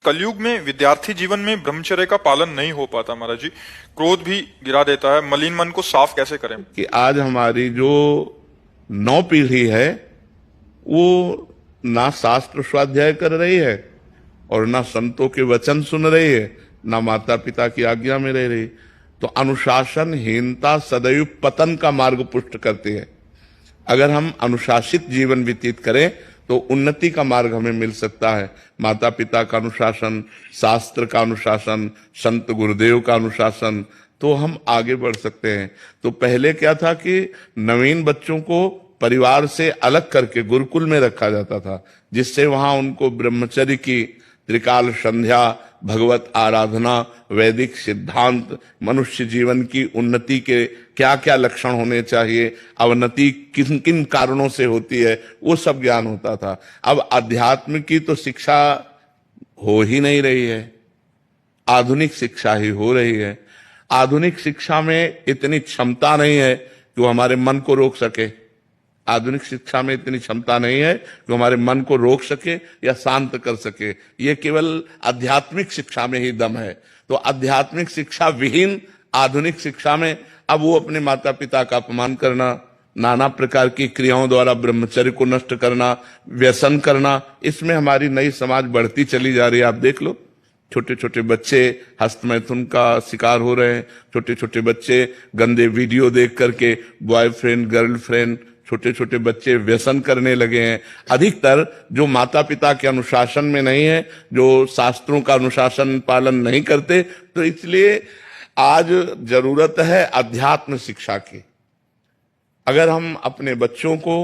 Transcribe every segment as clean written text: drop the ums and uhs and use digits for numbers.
कलयुग में विद्यार्थी जीवन में ब्रह्मचर्य का पालन नहीं हो पाता महाराज जी। क्रोध भी गिरा देता है। मलिन मन को साफ कैसे करें? कि आज हमारी जो नौ पीढ़ी है वो ना शास्त्र स्वाध्याय कर रही है और ना संतों के वचन सुन रही है, ना माता पिता की आज्ञा में रह रही। तो अनुशासनहीनता सदैव पतन का मार्ग पुष्ट करती है। अगर हम अनुशासित जीवन व्यतीत करें तो उन्नति का मार्ग हमें मिल सकता है। माता पिता का अनुशासन, शास्त्र का अनुशासन, संत गुरुदेव का अनुशासन, तो हम आगे बढ़ सकते हैं। तो पहले क्या था कि नवीन बच्चों को परिवार से अलग करके गुरुकुल में रखा जाता था, जिससे वहां उनको ब्रह्मचर्य की त्रिकाल संध्या, भगवत आराधना, वैदिक सिद्धांत, मनुष्य जीवन की उन्नति के क्या क्या लक्षण होने चाहिए, अवनति किन किन कारणों से होती है, वो सब ज्ञान होता था। अब अध्यात्म की तो शिक्षा हो ही नहीं रही है, आधुनिक शिक्षा ही हो रही है। आधुनिक शिक्षा में इतनी क्षमता नहीं है कि वो हमारे मन को रोक सके। आधुनिक शिक्षा में इतनी क्षमता नहीं है कि हमारे मन को रोक सके या शांत कर सके। ये केवल आध्यात्मिक शिक्षा में ही दम है। तो आध्यात्मिक शिक्षा विहीन आधुनिक शिक्षा में अब वो अपने माता पिता का अपमान करना, नाना प्रकार की क्रियाओं द्वारा ब्रह्मचर्य को नष्ट करना, व्यसन करना, इसमें हमारी नई समाज बढ़ती चली जा रही है। आप देख लो, छोटे छोटे बच्चे हस्तमैथुन का शिकार हो रहे हैं। छोटे छोटे बच्चे गंदे वीडियो देख करके बॉयफ्रेंड, गर्लफ्रेंड, छोटे छोटे बच्चे व्यसन करने लगे हैं। अधिकतर जो माता पिता के अनुशासन में नहीं है, जो शास्त्रों का अनुशासन पालन नहीं करते, तो इसलिए आज जरूरत है अध्यात्म शिक्षा की। अगर हम अपने बच्चों को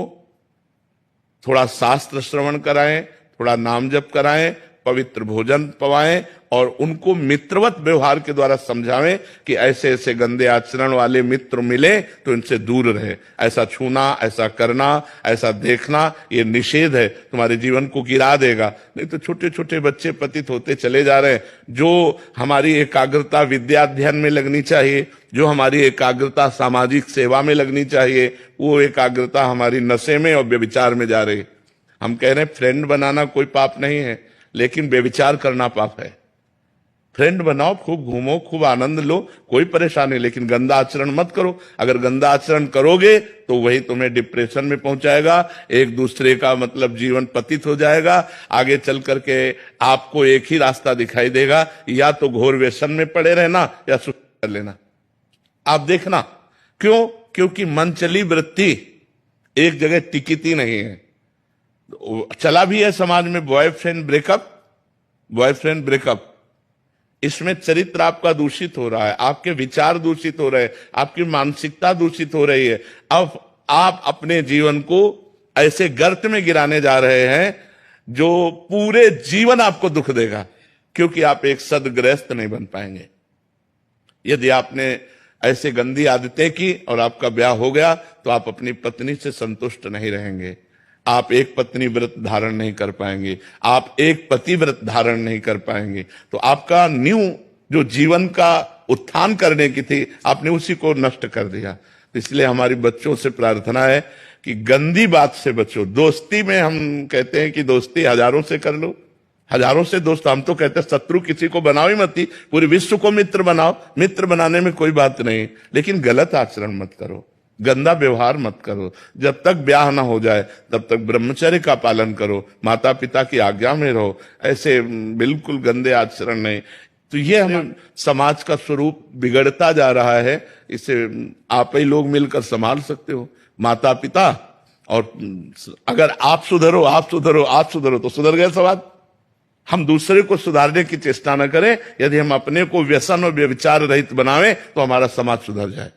थोड़ा शास्त्र श्रवण कराएं, थोड़ा नाम जप कराएं, पवित्र भोजन पवाएं और उनको मित्रवत व्यवहार के द्वारा समझावें कि ऐसे ऐसे गंदे आचरण वाले मित्र मिले तो इनसे दूर रहे। ऐसा छूना, ऐसा करना, ऐसा देखना ये निषेध है, तुम्हारे जीवन को गिरा देगा। नहीं तो छोटे छोटे बच्चे पतित होते चले जा रहे हैं। जो हमारी एकाग्रता विद्या अध्ययन में लगनी चाहिए, जो हमारी एकाग्रता सामाजिक सेवा में लगनी चाहिए, वो एकाग्रता हमारी नशे में और व्यभिचार में जा रही। हम कह रहे हैं फ्रेंड बनाना कोई पाप नहीं है, लेकिन व्यभिचार करना पाप है। फ्रेंड बनाओ, खूब घूमो, खूब आनंद लो, कोई परेशानी, लेकिन गंदा आचरण मत करो। अगर गंदा आचरण करोगे तो वही तुम्हें डिप्रेशन में पहुंचाएगा, एक दूसरे का मतलब जीवन पतित हो जाएगा। आगे चल करके आपको एक ही रास्ता दिखाई देगा, या तो घोर व्यसन में पड़े रहना या सुसाइड कर लेना। आप देखना, क्यों? क्योंकि मनचली वृत्ति एक जगह टिकती नहीं है। चला भी है समाज में बॉयफ्रेंड ब्रेकअप, इसमें चरित्र आपका दूषित हो रहा है, आपके विचार दूषित हो रहे हैं, आपकी मानसिकता दूषित हो रही है। अब आप अपने जीवन को ऐसे गर्त में गिराने जा रहे हैं जो पूरे जीवन आपको दुख देगा, क्योंकि आप एक सद्गृहस्थ नहीं बन पाएंगे। यदि आपने ऐसे गंदी आदतें की और आपका ब्याह हो गया तो आप अपनी पत्नी से संतुष्ट नहीं रहेंगे। आप एक पत्नी व्रत धारण नहीं कर पाएंगे, आप एक पति व्रत धारण नहीं कर पाएंगे। तो आपका न्यू जो जीवन का उत्थान करने की थी, आपने उसी को नष्ट कर दिया। तो इसलिए हमारी बच्चों से प्रार्थना है कि गंदी बात से बचो। दोस्ती में हम कहते हैं कि दोस्ती हजारों से कर लो, हजारों से दोस्त। हम तो कहते हैं शत्रु किसी को बनाओ ही मत, पूरे विश्व को मित्र बनाओ। मित्र बनाने में कोई बात नहीं, लेकिन गलत आचरण मत करो, गंदा व्यवहार मत करो। जब तक ब्याह ना हो जाए तब तक ब्रह्मचर्य का पालन करो, माता पिता की आज्ञा में रहो, ऐसे बिल्कुल गंदे आचरण नहीं। तो ये हम समाज का स्वरूप बिगड़ता जा रहा है, इसे आप ही लोग मिलकर संभाल सकते हो, माता पिता। और अगर आप सुधरो तो सुधर गए समाज। हम दूसरे को सुधारने की चेष्टा न करें। यदि हम अपने को व्यसन और व्यभिचार रहित बनावें तो हमारा समाज सुधर जाए।